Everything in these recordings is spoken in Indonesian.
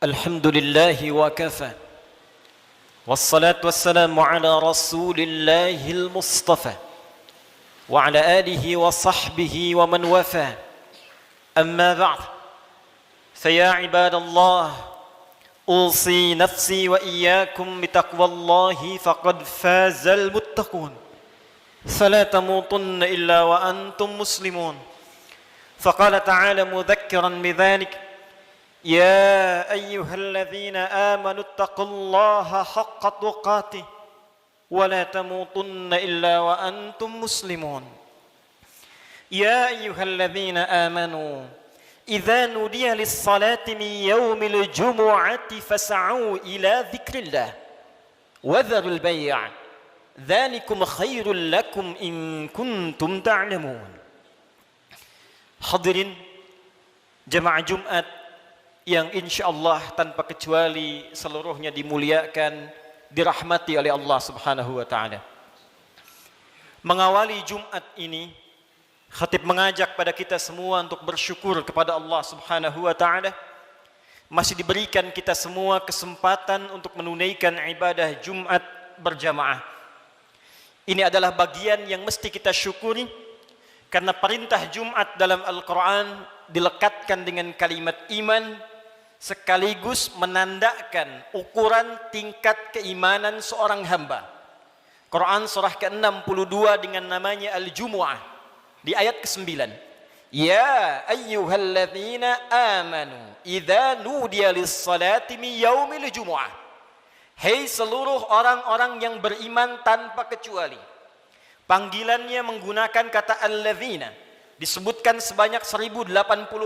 الحمد لله وكفى والصلاة والسلام على رسول الله المصطفى وعلى آله وصحبه ومن وفى أما بعد فيا عباد الله أوصي نفسي وإياكم بتقوى الله فقد فاز المتقون فلا تموتن إلا وأنتم مسلمون فقال تعالى مذكرا بذلك يا أيها الذين آمنوا اتقوا الله حق تقاته ولا تموتن إلا وأنتم مسلمون يا أيها الذين آمنوا إذا نودي للصلاة من يوم الجمعة فاسعوا إلى ذكر الله وذروا البيع ذلكم خير لكم إن كنتم تعلمون. Hadirin jemaah Jumat yang insyaallah tanpa kecuali seluruhnya dimuliakan, dirahmati oleh Allah Subhanahu wa taala. Mengawali Jumat ini, khatib mengajak pada kita semua untuk bersyukur kepada Allah Subhanahu wa taala. Masih diberikan kita semua kesempatan untuk menunaikan ibadah Jumat berjamaah. Ini adalah bagian yang mesti kita syukuri karena perintah Jumat dalam Al-Quran dilekatkan dengan kalimat iman sekaligus menandakan ukuran tingkat keimanan seorang hamba. Quran surah ke-62 dengan namanya Al-Jumu'ah di ayat ke-9. Ya ayyuhalladzina amanu idza nudiya lis-salati min yaumil jumu'ah. Hei seluruh orang-orang yang beriman tanpa kecuali. Panggilannya menggunakan kata alladzina, disebutkan sebanyak 1080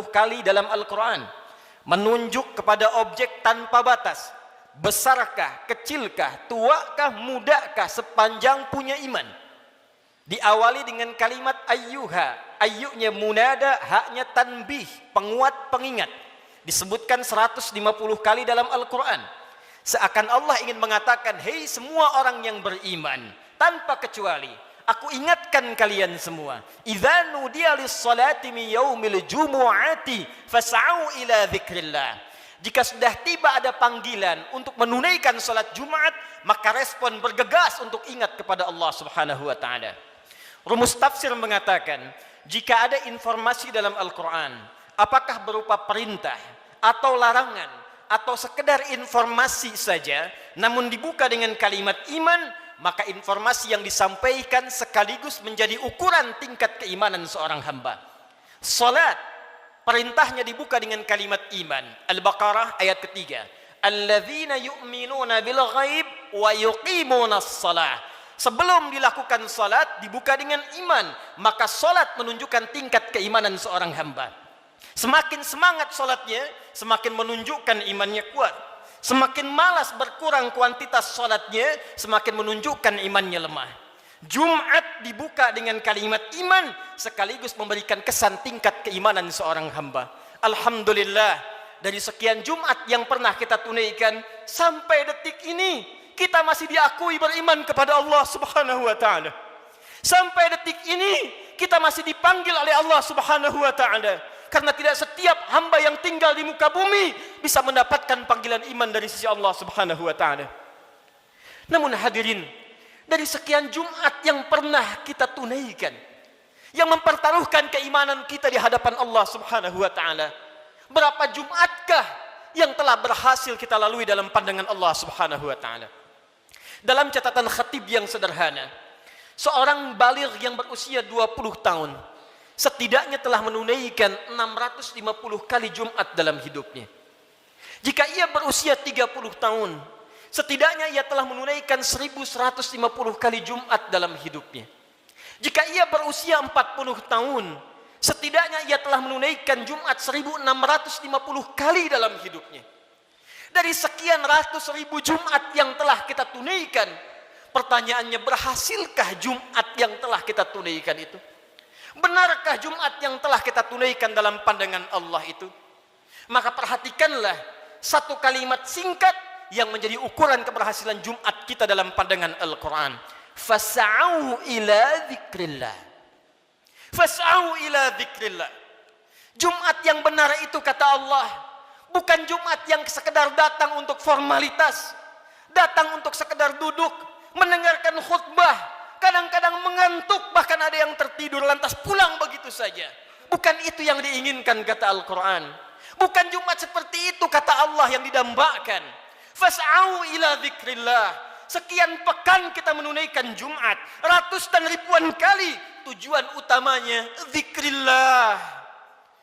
kali dalam Al-Quran, menunjuk kepada objek tanpa batas. Besarkah, kecilkah, tuakah, mudakah, sepanjang punya iman. Diawali dengan kalimat ayyuha, ayyunya munada, haknya tanbih, penguat pengingat. Disebutkan 150 kali dalam Al-Quran. Seakan Allah ingin mengatakan, hei semua orang yang beriman tanpa kecuali, aku ingatkan kalian semua. Idza nudiya lis-salati min yaumil jumu'ati fas'au ila dzikrillah. Jika sudah tiba ada panggilan untuk menunaikan salat Jumat, maka respon bergegas untuk ingat kepada Allah Subhanahu wa taala. Rumus tafsir mengatakan, jika ada informasi dalam Al-Qur'an, apakah berupa perintah atau larangan atau sekedar informasi saja, namun dibuka dengan kalimat iman, maka informasi yang disampaikan sekaligus menjadi ukuran tingkat keimanan seorang hamba. Salat, perintahnya dibuka dengan kalimat iman. Al-Baqarah ayat ketiga. Alladzina yu'minuna bil ghaib wa yuqimunas shalah. Sebelum dilakukan salat dibuka dengan iman, maka salat menunjukkan tingkat keimanan seorang hamba. Semakin semangat salatnya, semakin menunjukkan imannya kuat. Semakin malas berkurang kuantitas salatnya, semakin menunjukkan imannya lemah. Jumat dibuka dengan kalimat iman, sekaligus memberikan kesan tingkat keimanan seorang hamba. Alhamdulillah, dari sekian Jumat yang pernah kita tunaikan, sampai detik ini, kita masih diakui beriman kepada Allah Subhanahu wa ta'ala. Sampai detik ini, kita masih dipanggil oleh Allah Subhanahu wa ta'ala. Karena tidak setiap hamba yang tinggal di muka bumi bisa mendapatkan panggilan iman dari sisi Allah Subhanahu wa taala. Namun hadirin, dari sekian Jumat yang pernah kita tunaikan, yang mempertaruhkan keimanan kita di hadapan Allah Subhanahu wa taala, berapa Jumatkah yang telah berhasil kita lalui dalam pandangan Allah Subhanahu wa taala? Dalam catatan khatib yang sederhana, seorang baligh yang berusia 20 tahun setidaknya telah menunaikan 650 kali Jumat dalam hidupnya. Jika ia berusia 30 tahun, setidaknya ia telah menunaikan 1150 kali Jumat dalam hidupnya. Jika ia berusia 40 tahun, setidaknya ia telah menunaikan Jumat 1650 kali dalam hidupnya. Dari sekian ratus ribu Jumat yang telah kita tunaikan, pertanyaannya, berhasilkah Jumat yang telah kita tunaikan itu? Benarkah Jumat yang telah kita tunaikan dalam pandangan Allah itu? Maka perhatikanlah satu kalimat singkat yang menjadi ukuran keberhasilan Jumat kita dalam pandangan Al-Quran. Fas'au ila dzikrillah. Fas'au ila dzikrillah. Jumat yang benar itu, kata Allah, Bukan Jumat yang sekedar datang untuk formalitas, datang untuk sekedar duduk, mendengarkan khutbah, kadang-kadang mengantuk, bahkan ada yang tertidur lantas pulang begitu saja. Bukan itu yang diinginkan kata Al-Quran. Bukan Jumat seperti itu kata Allah yang didambakan. Fas'au ila dzikrillah. Sekian pekan kita menunaikan Jumat, ratus dan ribuan kali. Tujuan utamanya dzikrillah.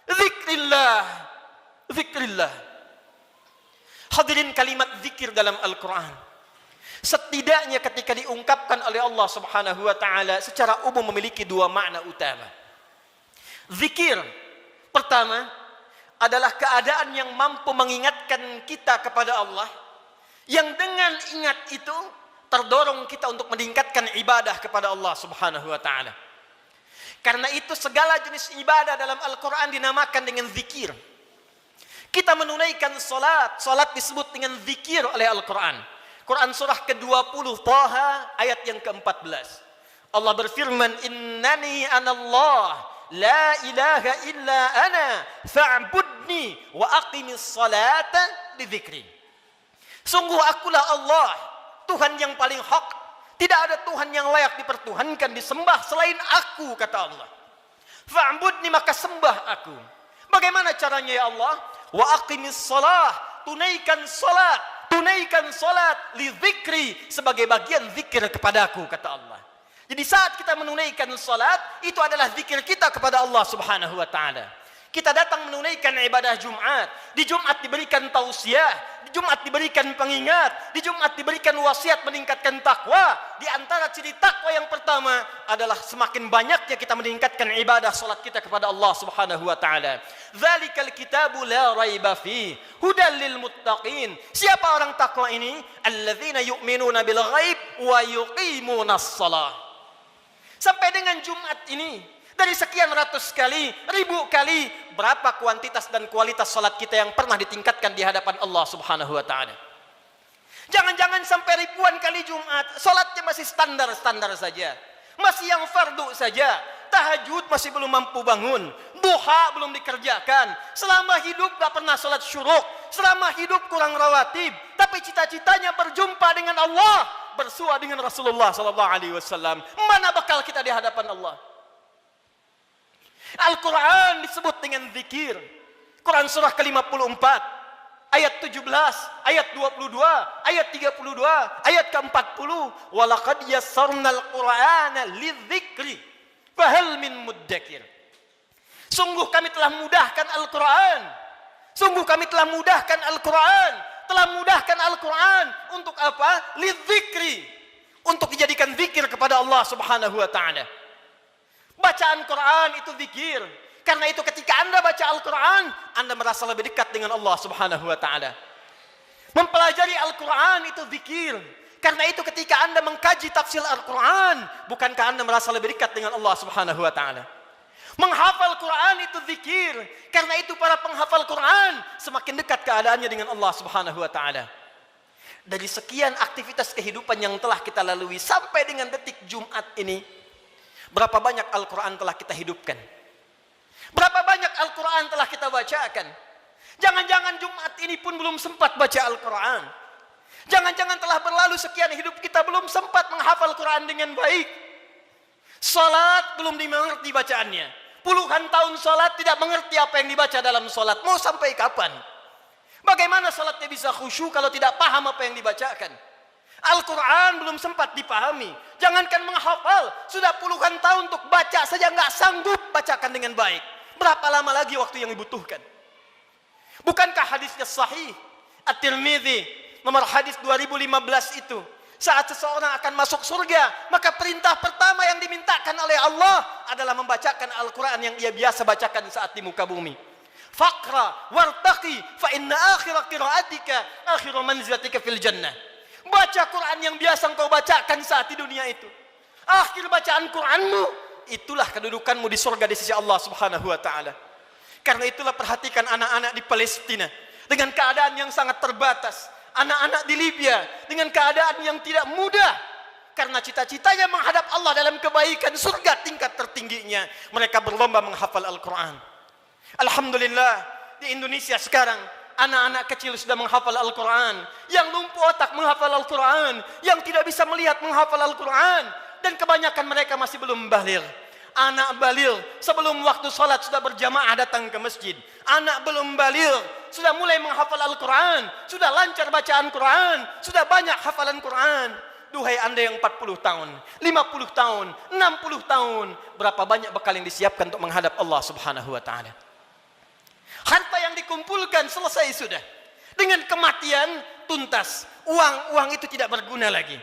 Dzikrillah. Dzikrillah. Hadirin, kalimat zikir dalam Al-Quran setidaknya ketika diungkapkan oleh Allah Subhanahu wa taala secara umum memiliki dua makna utama. Zikir pertama adalah keadaan yang mampu mengingatkan kita kepada Allah, yang dengan ingat itu terdorong kita untuk meningkatkan ibadah kepada Allah Subhanahu wa taala. Karena itu segala jenis ibadah dalam Al-Quran dinamakan dengan zikir. Kita menunaikan salat disebut dengan zikir oleh Al-Quran. Quran surah ke-20 Taha ayat yang ke-14. Allah berfirman, "Innani anallah, la ilaha illa ana, fa'budni wa aqimis salata li dzikri." Sungguh akulah Allah, Tuhan yang paling hak. Tidak ada Tuhan yang layak dipertuhankan, disembah selain aku, kata Allah. Fa'budni, maka sembah aku. Bagaimana caranya ya Allah? Wa aqimis salah, tunaikan salat li dzikri, sebagai bagian zikir kepadaku, kata Allah. Jadi saat kita menunaikan salat, itu adalah zikir kita kepada Allah Subhanahu wa taala. Kita datang menunaikan ibadah Jumat. Di Jumat diberikan tausiah, di Jumat diberikan pengingat, di Jumat diberikan wasiat meningkatkan takwa. Di antara ciri takwa yang pertama adalah semakin banyaknya kita meningkatkan ibadah salat kita kepada Allah Subhanahu wa taala. Dzalikal kitabu la raiba fi hudal lil muttaqin. Siapa orang takwa ini? Alladzina yu'minuna bil ghaib wa yuqimunas shalah. Sampai dengan Jumat ini, dari sekian ratus kali, ribu kali, berapa kuantitas dan kualitas salat kita yang pernah ditingkatkan di hadapan Allah Subhanahu wa taala? Jangan-jangan sampai ribuan kali Jumat, salatnya masih standar-standar saja. Masih yang fardu saja. Tahajud masih belum mampu bangun. Duha belum dikerjakan. Selama hidup gak pernah salat syuruk. Selama hidup kurang rawatib. Tapi cita-citanya berjumpa dengan Allah, bersua dengan Rasulullah SAW. Mana bakal kita di hadapan Allah? Al-Quran disebut dengan zikir. Quran surah ke-54 ayat 17, ayat 22, ayat 32, ayat ke-40. Walaqad yassarnal Qur'ana lidzikri fahal min muddakir. Sungguh kami telah mudahkan Al-Quran. Sungguh kami telah mudahkan Al-Quran. Telah mudahkan Al-Quran untuk apa? Lidzikri, untuk dijadikan zikir kepada Allah Subhanahu wa taala. Bacaan Quran itu zikir. Karena itu ketika Anda baca Al-Quran, Anda merasa lebih dekat dengan Allah Subhanahu wa taala. Mempelajari Al-Quran itu zikir. Karena itu ketika Anda mengkaji tafsir Al-Quran, bukankah Anda merasa lebih dekat dengan Allah Subhanahu wa taala? Menghafal Quran itu zikir. Karena itu para penghafal Quran semakin dekat keadaannya dengan Allah Subhanahu wa taala. Dari sekian aktivitas kehidupan yang telah kita lalui sampai dengan detik Jumat ini, berapa banyak Al-Quran telah kita hidupkan? Berapa banyak Al-Quran telah kita bacakan? Jangan-jangan Jumat ini pun belum sempat baca Al-Quran. Jangan-jangan telah berlalu sekian hidup kita belum sempat menghafal Quran dengan baik. Salat belum dimengerti bacaannya. Puluhan tahun salat tidak mengerti apa yang dibaca dalam salat. Mau sampai kapan? Bagaimana salatnya bisa khusyuk kalau tidak paham apa yang dibacakan? Al-Quran belum sempat dipahami. Jangankan menghafal, sudah puluhan tahun untuk baca saja nggak sanggup bacakan dengan baik. Berapa lama lagi waktu yang dibutuhkan? Bukankah hadisnya sahih? At-Tirmidzi nomor hadis 2015 itu, saat seseorang akan masuk surga, maka perintah pertama yang dimintakan oleh Allah adalah membacakan Al-Quran yang ia biasa bacakan saat di muka bumi. Faqra wartaqi fa inna akhira qiraatika akhiru manzilatika fil jannah. Baca Quran yang biasa engkau bacakan saat di dunia itu. Akhir bacaan Quranmu, itulah kedudukanmu di surga di sisi Allah Subhanahu wa taala. Karena itulah perhatikan anak-anak di Palestina dengan keadaan yang sangat terbatas. Anak-anak di Libya dengan keadaan yang tidak mudah. Karena cita-citanya menghadap Allah dalam kebaikan, surga tingkat tertingginya. Mereka berlomba menghafal Al-Quran. Alhamdulillah, di Indonesia sekarang Anak-anak kecil sudah menghafal Al-Quran, yang lumpuh otak menghafal Al-Quran, yang tidak bisa melihat menghafal Al-Quran, dan kebanyakan mereka masih belum baligh. Anak baligh sebelum waktu salat sudah berjamaah datang ke masjid. Anak belum baligh sudah mulai menghafal Al-Quran, sudah lancar bacaan Quran, sudah banyak hafalan Quran. Duhai anda yang 40 tahun, 50 tahun, 60 tahun, berapa banyak bekal yang disiapkan untuk menghadap Allah Subhanahu wa taala? Harta yang dikumpulkan selesai sudah. Dengan kematian tuntas. Uang itu tidak berguna lagi.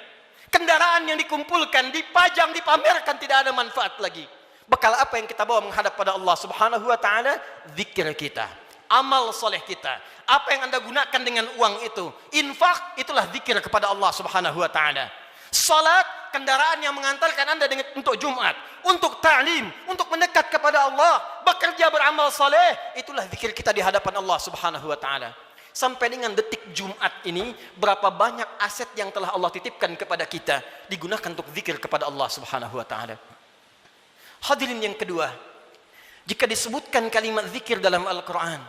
Kendaraan yang dikumpulkan, dipajang, dipamerkan, tidak ada manfaat lagi. Bekal apa yang kita bawa menghadap pada Allah Subhanahu wa taala? Zikir kita, amal soleh kita. Apa yang anda gunakan dengan uang itu? Infak, itulah zikir kepada Allah Subhanahu wa taala. Salat, kendaraan yang mengantarkan anda untuk Jumat, untuk ta'lim, untuk mendekat kepada Allah, bekerja beramal soleh, itulah zikir kita di hadapan Allah Subhanahu wa taala. Sampai dengan detik Jumat ini, berapa banyak aset yang telah Allah titipkan kepada kita digunakan untuk zikir kepada Allah Subhanahu wa taala. Hadirin yang kedua, jika disebutkan kalimat zikir dalam Al-Quran,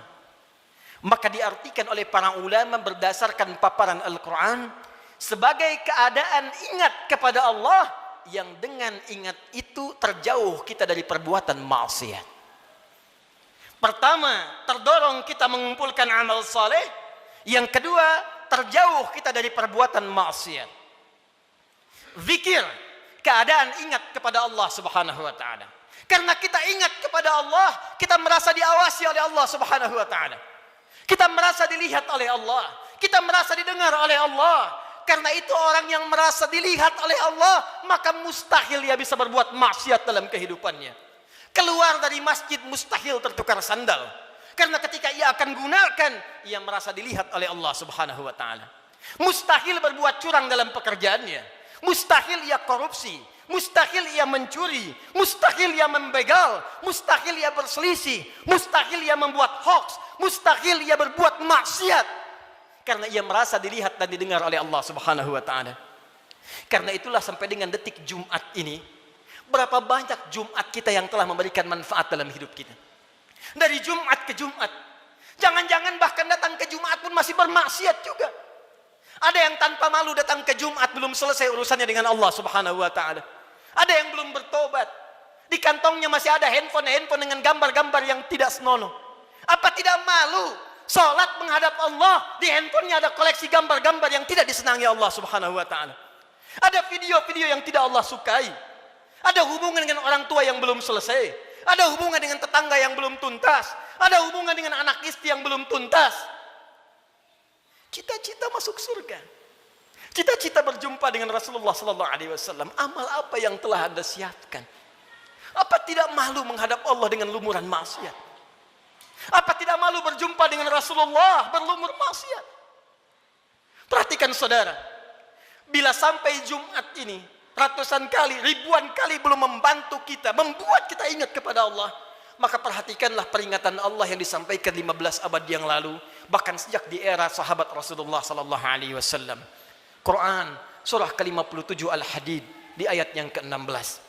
maka diartikan oleh para ulama berdasarkan paparan Al-Quran sebagai keadaan ingat kepada Allah yang dengan ingat itu terjauh kita dari perbuatan maksiat. Pertama, terdorong kita mengumpulkan amal saleh. Yang kedua, terjauh kita dari perbuatan maksiat. Zikir, keadaan ingat kepada Allah Subhanahu wa taala. Karena kita ingat kepada Allah, kita merasa diawasi oleh Allah Subhanahu wa taala. Kita merasa dilihat oleh Allah, kita merasa didengar oleh Allah. Karena itu orang yang merasa dilihat oleh Allah, maka mustahil ia bisa berbuat maksiat dalam kehidupannya. Keluar dari masjid mustahil tertukar sandal. Karena ketika ia akan gunakan, ia merasa dilihat oleh Allah Subhanahu wa taala. Mustahil berbuat curang dalam pekerjaannya. Mustahil ia korupsi, mustahil ia mencuri, mustahil ia membegal, mustahil ia berselisih, mustahil ia membuat hoax, mustahil ia berbuat maksiat. Karena ia merasa dilihat dan didengar oleh Allah Subhanahu wa taala. Karena itulah sampai dengan detik Jumat ini, berapa banyak Jumat kita yang telah memberikan manfaat dalam hidup kita. Dari Jumat ke Jumat. Jangan-jangan bahkan datang ke Jumat pun masih bermaksiat juga. Ada yang tanpa malu datang ke Jumat belum selesai urusannya dengan Allah Subhanahu wa taala. Ada yang belum bertobat. Di kantongnya masih ada handphone dengan gambar-gambar yang tidak senonoh. Apa tidak malu? Salat menghadap Allah, di handphonenya ada koleksi gambar-gambar yang tidak disenangi Allah Subhanahu wa taala. Ada video-video yang tidak Allah sukai. Ada hubungan dengan orang tua yang belum selesai. Ada hubungan dengan tetangga yang belum tuntas. Ada hubungan dengan anak istri yang belum tuntas. Cita-cita masuk surga. Cita-cita berjumpa dengan Rasulullah sallallahu alaihi wasallam. Amal apa yang telah Anda siapkan? Apa tidak malu menghadap Allah dengan lumuran maksiat? Apa tidak malu berjumpa dengan Rasulullah berlumur maksiat? Perhatikan saudara, bila sampai Jumat ini ratusan kali, ribuan kali belum membantu kita, membuat kita ingat kepada Allah, maka perhatikanlah peringatan Allah yang disampaikan 15 abad yang lalu, bahkan sejak di era sahabat Rasulullah sallallahu alaihi wasallam. Quran surah ke-57 Al-Hadid di ayat yang ke-16.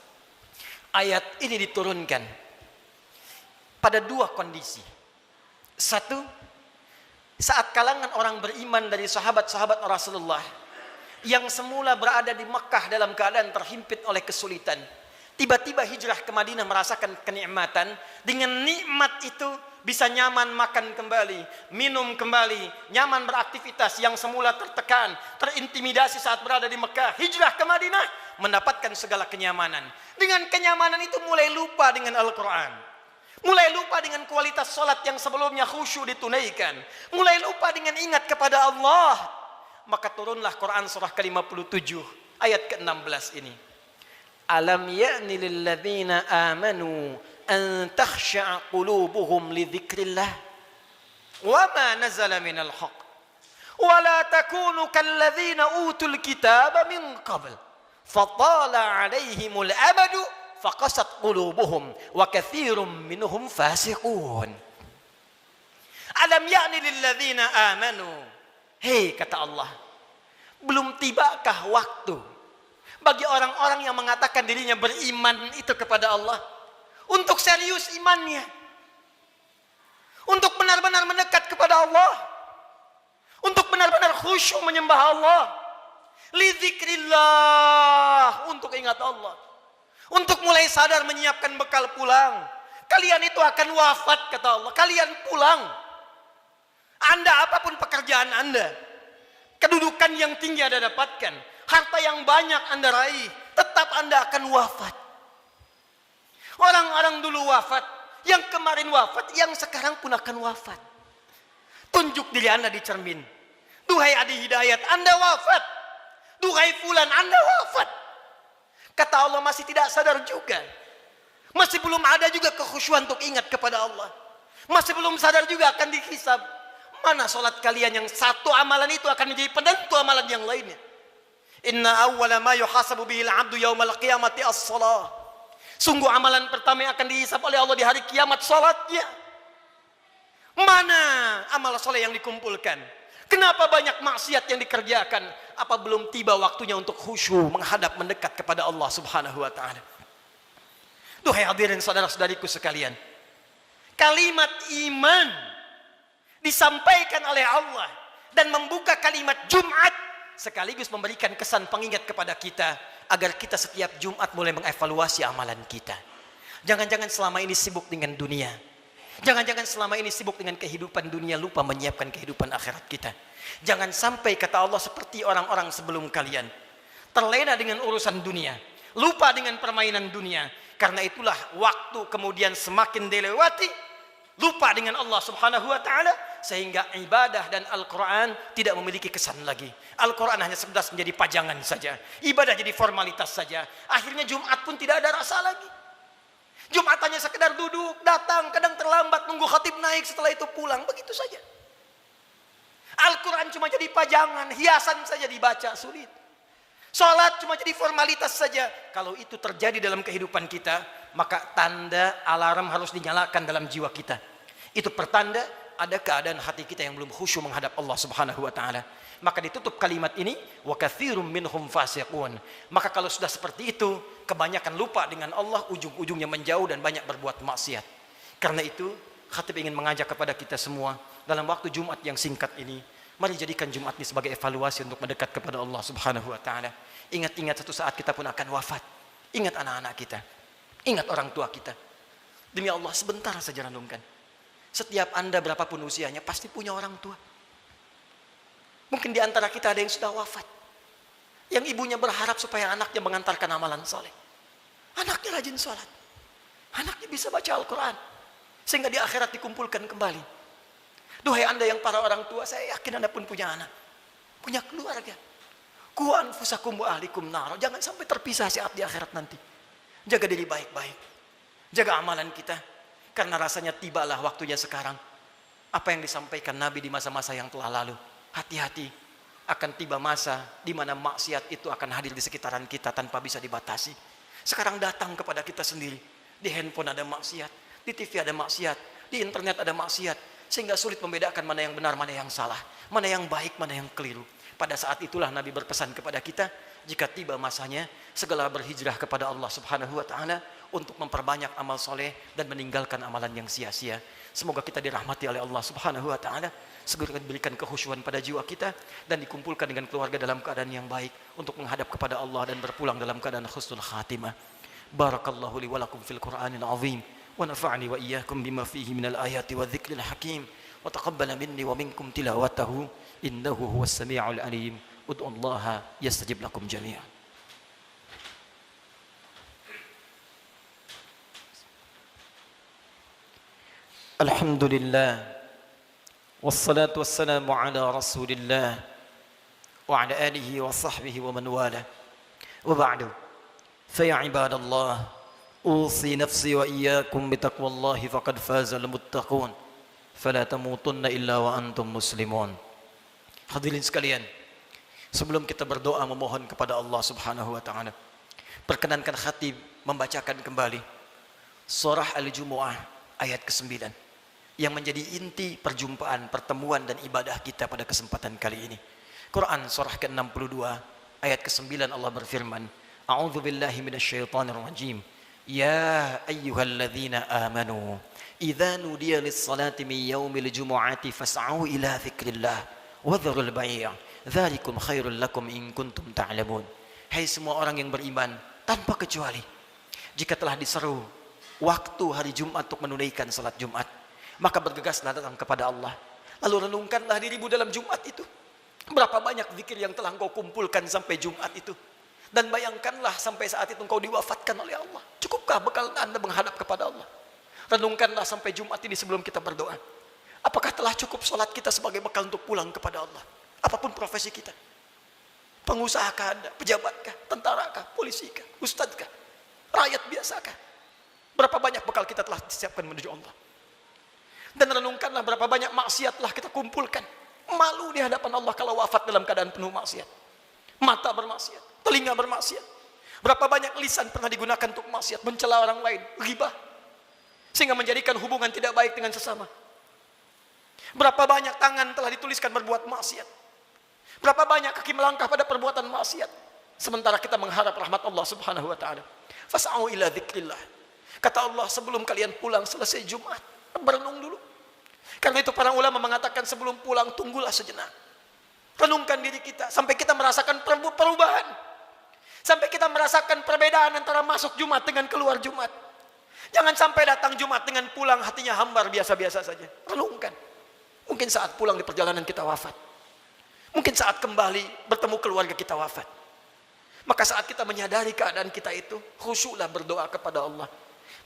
Ayat ini diturunkan pada dua kondisi. Satu, saat kalangan orang beriman dari sahabat-sahabat Rasulullah yang semula berada di Mekah dalam keadaan terhimpit oleh kesulitan, tiba-tiba hijrah ke Madinah merasakan kenikmatan. Dengan nikmat itu bisa nyaman makan kembali, minum kembali, nyaman beraktivitas. Yang semula tertekan, terintimidasi saat berada di Mekah, hijrah ke Madinah mendapatkan segala kenyamanan. Dengan kenyamanan itu mulai lupa dengan Al-Quran, mulai lupa dengan kualitas salat yang sebelumnya khusyuk ditunaikan, mulai lupa dengan ingat kepada Allah. Maka turunlah Quran surah ke-57 ayat ke-16 ini. Alam ya'ni lilladzina amanu an takhsha'a qulubuhum li dzikrillah wa ma nazala minal haqq wa la takunu kalladzina utul kitaba min qabl fatala 'alaihimul amadu faqasat qulubuhum wa katsirum minhum fasiqun. Alam ya'ni lilladzina amanu. Hei, kata Allah, belum tibakah waktu bagi orang-orang yang mengatakan dirinya beriman itu kepada Allah untuk serius imannya, untuk benar-benar mendekat kepada Allah, untuk benar-benar khusyuk menyembah Allah, lidzikrillah, untuk ingat Allah, untuk mulai sadar menyiapkan bekal pulang. Kalian itu akan wafat, kata Allah. Kalian pulang. Anda apapun pekerjaan Anda, kedudukan yang tinggi Anda dapatkan, harta yang banyak Anda raih, tetap Anda akan wafat. Orang-orang dulu wafat, yang kemarin wafat, yang sekarang pun akan wafat. Tunjuk diri Anda di cermin. Duhai Adi Hidayat, Anda wafat. Duhai Fulan, Anda wafat. Kata Allah, masih tidak sadar juga. Masih belum ada juga kekhusyuan untuk ingat kepada Allah. Masih belum sadar juga akan dihisab. Mana solat kalian yang satu amalan itu akan menjadi penentu amalan yang lainnya. Inna awwala ma yuhasabu bihil abdu yaumal qiyamati as-salah. Sungguh amalan pertama yang akan dihisab oleh Allah di hari kiamat, salatnya. Mana amal soleh yang dikumpulkan? Kenapa banyak maksiat yang dikerjakan? Apa belum tiba waktunya untuk khusyuk menghadap mendekat kepada Allah Subhanahu wa taala? Duhai hadirin saudara-saudariku sekalian, kalimat iman disampaikan oleh Allah dan membuka kalimat Jumat sekaligus memberikan kesan pengingat kepada kita agar kita setiap Jumat mulai mengevaluasi amalan kita. Jangan-jangan selama ini sibuk dengan dunia. Jangan-jangan selama ini sibuk dengan kehidupan dunia, lupa menyiapkan kehidupan akhirat kita. Jangan sampai, kata Allah, seperti orang-orang sebelum kalian, terlena dengan urusan dunia, lupa dengan permainan dunia. Karena itulah waktu kemudian semakin dilewati, lupa dengan Allah Subhanahu wa taala, sehingga ibadah dan Al-Quran tidak memiliki kesan lagi. Al-Quran hanya sekedar menjadi pajangan saja, ibadah jadi formalitas saja. Akhirnya Jumat pun tidak ada rasa lagi. Jumat hanya sekedar duduk, datang, kadang terlambat, nunggu khatib naik, setelah itu pulang, begitu saja. Al-Quran cuma jadi pajangan, hiasan saja dibaca, sulit. Salat cuma jadi formalitas saja. Kalau itu terjadi dalam kehidupan kita, maka tanda alarm harus dinyalakan dalam jiwa kita. Itu pertanda ada keadaan hati kita yang belum khusyuk menghadap Allah Subhanahu wa taala. Maka ditutup kalimat ini, wa katsirum minhum fasiqun. Maka kalau sudah seperti itu, kebanyakan lupa dengan Allah, ujung-ujungnya menjauh dan banyak berbuat maksiat. Karena itu, khatib ingin mengajak kepada kita semua dalam waktu Jumat yang singkat ini, mari jadikan Jumat ini sebagai evaluasi untuk mendekat kepada Allah Subhanahu wa taala. Ingat-ingat satu saat kita pun akan wafat. Ingat anak-anak kita. Ingat orang tua kita. Demi Allah, sebentar saja renungkan. Setiap Anda berapapun usianya pasti punya orang tua. Mungkin di antara kita ada yang sudah wafat, yang ibunya berharap supaya anaknya mengantarkan amalan soleh. Anaknya rajin sholat, anaknya bisa baca Al-Quran, sehingga di akhirat dikumpulkan kembali. Duhai Anda yang para orang tua, saya yakin Anda pun punya anak, punya keluarga. Qu anfusakum wa ahlikum nar. Jangan sampai terpisah saat di akhirat nanti. Jaga diri baik-baik, jaga amalan kita, karena rasanya tibalah waktunya sekarang. Apa yang disampaikan Nabi di masa-masa yang telah lalu, hati-hati, akan tiba masa di mana maksiat itu akan hadir di sekitaran kita tanpa bisa dibatasi. Sekarang datang kepada kita sendiri. Di handphone ada maksiat, di TV ada maksiat, di internet ada maksiat, sehingga sulit membedakan mana yang benar, mana yang salah, mana yang baik, mana yang keliru. Pada saat itulah Nabi berpesan kepada kita, jika tiba masanya, segala berhijrah kepada Allah Subhanahu wa taala untuk memperbanyak amal soleh dan meninggalkan amalan yang sia-sia. Semoga kita dirahmati oleh Allah Subhanahu wa taala, segera diberikan kekhusyuan pada jiwa kita dan dikumpulkan dengan keluarga dalam keadaan yang baik untuk menghadap kepada Allah dan berpulang dalam keadaan husnul khatimah. Barakallahu li wa lakum fil Qur'anil azim wa nafa'ani wa iyyakum bima fihi minal ayati wa dzikril hakim wa taqabbala minni wa minkum tilawatahu innahu huwas samiul alim. Ud'ullaha yastajib lakum jami'an. Alhamdulillah wassalatu wassalamu ala rasulillah wa ala alihi wa sahbihi wa man wala wa ba'du fa ya ibadallah usi nafsi wa iyyakum bitaqwallahi faqad faza al-muttaqun fala tamutunna illa wa antum muslimun. Hadirin sekalian, sebelum kita berdoa memohon kepada Allah Subhanahu wa taala, perkenankan khatib membacakan kembali surah Al-Jumu'ah ayat ke-9 yang menjadi inti perjumpaan, pertemuan dan ibadah kita pada kesempatan kali ini. Quran surah ke-62 ayat ke-9 Allah berfirman, A'udzu billahi minasyaitonir rajim. Ya ayyuhalladzina amanu idza nudiya lis-salati min yaumil jumu'ati fas'au ila dzikrillah Wadharul bai'. Dzalikum khairul lakum in kuntum ta'lamun. Hai semua orang yang beriman, tanpa kecuali, jika telah diseru waktu hari Jumat untuk menunaikan salat Jumat, maka bergegaslah datang kepada Allah. Lalu renungkanlah dirimu dalam Jumat itu. Berapa banyak zikir yang telah engkau kumpulkan sampai Jumat itu. Dan bayangkanlah sampai saat itu engkau diwafatkan oleh Allah. Cukupkah bekal Anda menghadap kepada Allah? Renungkanlah sampai Jumat ini sebelum kita berdoa. Apakah telah cukup salat kita sebagai bekal untuk pulang kepada Allah? Apapun profesi kita. Pengusahakah Anda? Pejabatkah? Tentarakah? Polisikah? Ustadzkah? Rakyat biasakah? Berapa banyak bekal kita telah disiapkan menuju Allah? Dan renungkanlah berapa banyak maksiat telah kita kumpulkan. Malu di hadapan Allah kalau wafat dalam keadaan penuh maksiat. Mata bermaksiat, telinga bermaksiat. Berapa banyak lisan pernah digunakan untuk maksiat, mencela orang lain, ghibah, sehingga menjadikan hubungan tidak baik dengan sesama. Berapa banyak tangan telah dituliskan berbuat maksiat. Berapa banyak kaki melangkah pada perbuatan maksiat. Sementara kita mengharap rahmat Allah Subhanahu wa taala. Fas'au ila dzikrillah. Kata Allah, sebelum kalian pulang selesai Jumat, berenung dulu. Karena itu para ulama mengatakan sebelum pulang tunggulah sejenak. Renungkan diri kita sampai kita merasakan perubahan. Sampai kita merasakan perbedaan antara masuk Jumat dengan keluar Jumat. Jangan sampai datang Jumat dengan pulang hatinya hambar biasa-biasa saja. Renungkan. Mungkin saat pulang di perjalanan kita wafat. Mungkin saat kembali bertemu keluarga kita wafat. Maka saat kita menyadari keadaan kita itu, khusyuklah berdoa kepada Allah.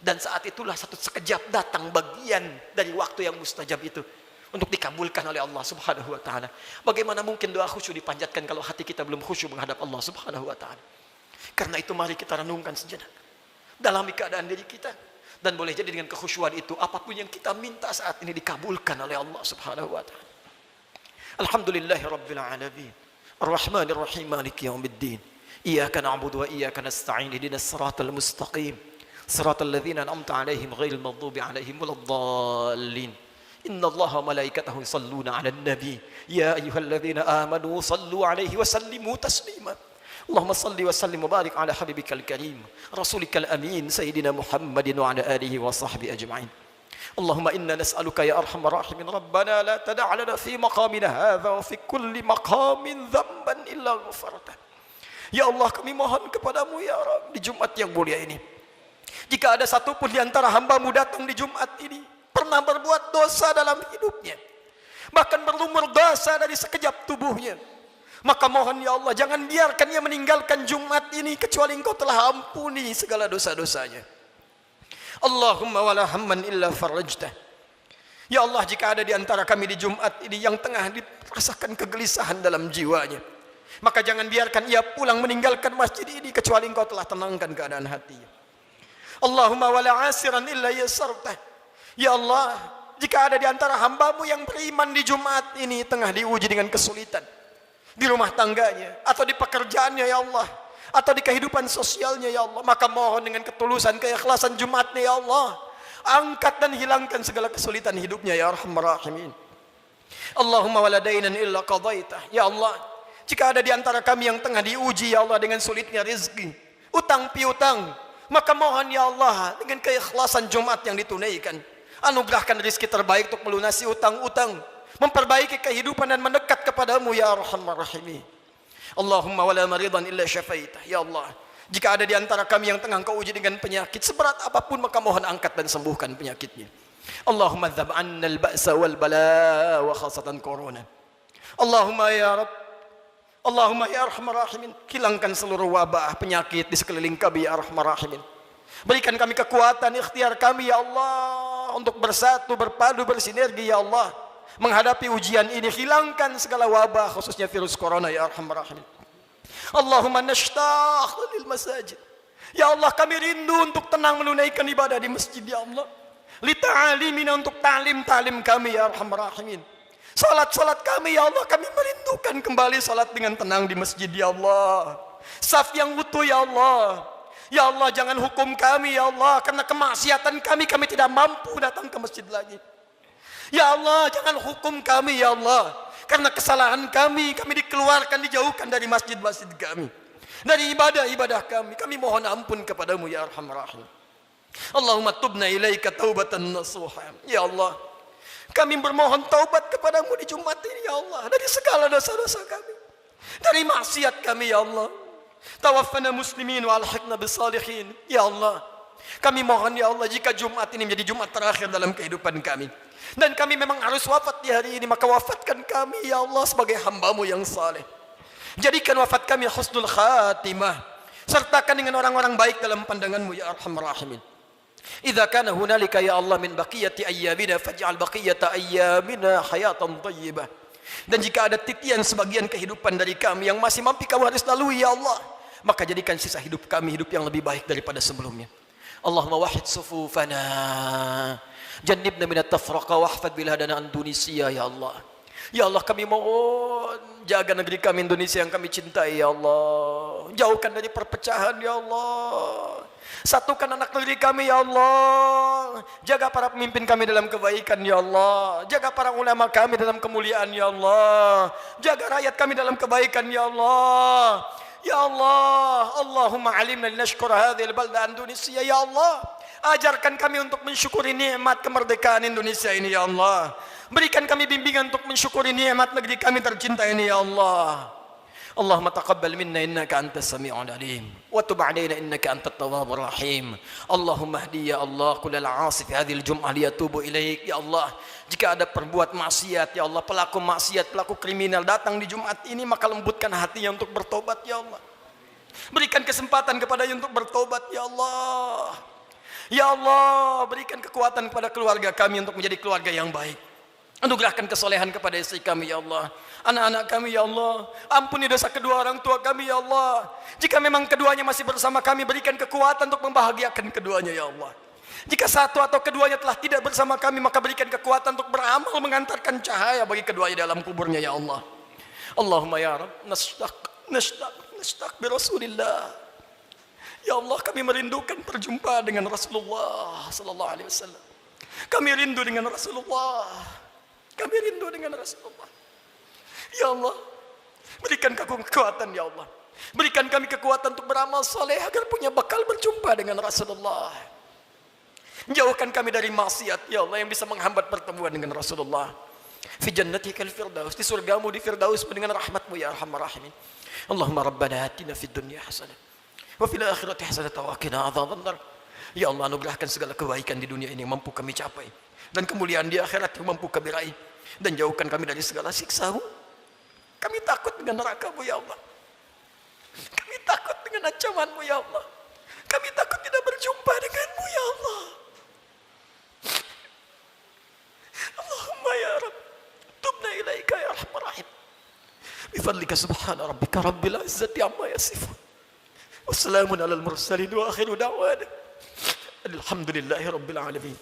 Dan saat itulah satu sekejap datang bagian dari waktu yang mustajab itu untuk dikabulkan oleh Allah Subhanahu wa taala. Bagaimana mungkin doa khusyuk dipanjatkan kalau hati kita belum khusyuk menghadap Allah Subhanahu wa taala? Karena itu mari kita renungkan sejenak. Dalami keadaan diri kita, dan boleh jadi dengan kekhusyuan itu apapun yang kita minta saat ini dikabulkan oleh Allah Subhanahu wa taala. Alhamdulillahirabbil alamin. Arrahmanir rahim, maliki yaumiddin. Iyyaka na'budu wa iyyaka nasta'in. Ihdinas siratal mustaqim. Siratal ladzina an'amta 'alaihim ghairil maghdubi 'alaihim waladdallin. Innallaha wa malaikatahu yusalluna 'alan nabi. Ya ayyuhalladzina amanu sallu 'alaihi wa sallimu taslima. Allahumma salli wa sallim wa barik 'ala habibikal karim, rasulikal amin, sayyidina Muhammadin wa 'ala alihi wa sahbihi ajma'in. Allahumma inna nas'aluka ya arhamar rahimin rabbana la tada' lana fi maqamina hadza wa fi kulli maqamin dhanban illa ghafarta. Ya Allah, kami mohon kepadamu ya Rabb di Jumat yang mulia ini. Jika ada satu pun di antara hamba-Mu datang di Jumat ini pernah berbuat dosa dalam hidupnya, bahkan berlumur dosa dari sekejap tubuhnya, maka mohon ya Allah, jangan biarkan ia meninggalkan Jumat ini kecuali Engkau telah ampuni segala dosa-dosanya. Allahumma wala hamman illa farajtah. Ya Allah, jika ada di antara kami di Jumat ini yang tengah dirasakan kegelisahan dalam jiwanya, maka jangan biarkan ia pulang meninggalkan masjid ini kecuali Engkau telah tenangkan keadaan hatinya. Allahumma wala asiran illa yasartah. Ya Allah, jika ada di antara hamba-Mu yang beriman di Jumat ini tengah diuji dengan kesulitan di rumah tangganya atau di pekerjaannya ya Allah, atau di kehidupan sosialnya ya Allah, maka mohon dengan ketulusan keikhlasan Jumatnya ya Allah, angkat dan hilangkan segala kesulitan hidupnya ya Arhamar Rahimin. Allahumma wala dainan illa qadaitah. Ya Allah, jika ada di antara kami yang tengah diuji ya Allah dengan sulitnya rezeki, utang piutang, maka mohon ya Allah dengan keikhlasan Jumat yang ditunaikan, anugerahkan rezeki terbaik untuk melunasi utang-utang, memperbaiki kehidupan dan mendekat kepadamu ya Arhamar Rahimin. Allahumma wala maridan illa syafaitah. Ya Allah, jika ada di antara kami yang tengah Engkau uji dengan penyakit seberat apapun, maka mohon angkat dan sembuhkan penyakitnya. Allahumma dzab 'anna al-ba'sa wal bala wa khasatan corona. Allahumma ya Rabb, Allahumma ya Arhamar Rahimin, hilangkan seluruh wabah penyakit di sekeliling kami ya Arhamar Rahimin. Berikan kami kekuatan ikhtiar kami ya Allah untuk bersatu, berpadu, bersinergi ya Allah menghadapi ujian ini. Hilangkan segala wabah khususnya virus corona ya Arhamar Rahimin. Allahumma nashtaq lil masajid. Ya Allah, kami rindu untuk tenang menunaikan ibadah di masjid ya Allah. Li ta'alimina, untuk ta'lim kami ya Arhamar Rahimin. Salat kami ya Allah, kami merindukan kembali salat dengan tenang di masjid ya Allah. Saf yang utuh ya Allah. Ya Allah, jangan hukum kami ya Allah, karena kemaksiatan kami tidak mampu datang ke masjid lagi. Ya Allah, jangan hukum kami ya Allah, karena kesalahan kami dikeluarkan, dijauhkan dari masjid-masjid kami, dari ibadah-ibadah kami. Kami mohon ampun kepadamu ya Arhamar Rahim. Allahumma tubna ilaika taubatan nasuha. Ya Allah, Kami bermohon taubat kepadamu di Jumat ini ya Allah, dari segala dosa-dosa kami, dari maksiat kami ya Allah. Tawaffana muslimin wa alhiqna bisalihin. Ya Allah, kami mohon ya Allah, jika Jumat ini menjadi Jumat terakhir dalam kehidupan kami, dan kami memang harus wafat di hari ini, maka wafatkan kami ya Allah sebagai hamba-Mu yang saleh. Jadikan wafat kami husnul khatimah, sertakan dengan orang-orang baik dalam pandangan-Mu ya Arhamar Rahimin. Idza kana hunalika ya Allah min baqiyati ayyamina faj'al baqiyata ayyamina hayatan thayyibah. Dan jika ada titian sebagian kehidupan dari kami yang masih mampu kami harus lalui ya Allah, maka jadikan sisa hidup kami hidup yang lebih baik daripada sebelumnya. Allahumma wahid sufufana, jannibna minat tafraqa wahfad biladana Indonesia ya Allah. Ya Allah, kami mohon jaga negeri kami Indonesia yang kami cintai ya Allah. Jauhkan dari perpecahan ya Allah. Satukan anak negeri kami ya Allah. Jaga para pemimpin kami dalam kebaikan ya Allah. Jaga para ulama kami dalam kemuliaan ya Allah. Jaga rakyat kami dalam kebaikan ya Allah. Ya Allah, Allahumma alimna linashkura hadhil balda Indonesia ya Allah. Ajarkan kami untuk mensyukuri nikmat kemerdekaan Indonesia ini ya Allah. Berikan kami bimbingan untuk mensyukuri nikmat negeri kami tercinta ini ya Allah. Allahumma taqabbal minna innaka antas sami'ul alim wa tub 'alaina innaka antat tawwabur rahim. Allahumma hdi ya Allah kullal 'asi fi hadhil jum'ah liyatubu ilaik ya Allah. Jika ada perbuat maksiat ya Allah, pelaku maksiat, pelaku kriminal datang di Jumat ini, maka lembutkan hatinya untuk bertobat ya Allah. Berikan kesempatan kepadanya untuk bertobat ya Allah. Ya Allah, berikan kekuatan kepada keluarga kami untuk menjadi keluarga yang baik. Anugerahkan kesolehan kepada istri kami ya Allah, anak-anak kami ya Allah. Ampuni dosa kedua orang tua kami ya Allah. Jika memang keduanya masih bersama kami, berikan kekuatan untuk membahagiakan keduanya ya Allah. Jika satu atau keduanya telah tidak bersama kami, maka berikan kekuatan untuk beramal mengantarkan cahaya bagi keduanya dalam kuburnya ya Allah. Allahumma ya Rabb, nashtaq bi Rasulillah. Ya Allah, kami merindukan perjumpaan dengan Rasulullah sallallahu alaihi wasallam. Kami rindu dengan Rasulullah. Kami rindu dengan Rasulullah. Ya Allah, berikan kekuatan ya Allah. Berikan kami kekuatan untuk beramal saleh agar punya bekal berjumpa dengan Rasulullah. Jauhkan kami dari maksiat ya Allah yang bisa menghambat pertemuan dengan Rasulullah. Fi jannatikal firdaus, di surgamu di firdaus dengan rahmatmu ya Arhamar Rahimin. Allahumma rabbana atina fid dunya hasanah wa fil akhirati hasanah wa qina adzabannar. Ya Allah, anugerahkan segala kebaikan di dunia ini yang mampu kami capai, dan kemuliaan di akhirat yang mampu kami raih, dan jauhkan kami dari segala siksa-Mu. Kami takut dengan neraka-Mu ya Allah. Kami takut dengan ancaman-Mu ya Allah. Kami takut tidak berjumpa dengan-Mu ya Allah. Allahumma ya Rabb, tubna ilaika ya Arhamar Rahim. Bifadlika subhana rabbika rabbil izzati amma yasifun. Wassalamun alal mursalin wa akhiru da'wana alhamdulillahi rabbil alamin.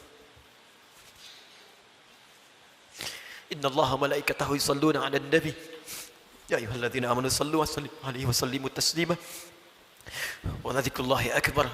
Inna Allaha malaikatahu yusalluna 'alan nabi. Ya ayyuhalladzina amanu sallu wa sallimu alaihi wa sallimu taslima. Wa dzikrullahi akbar.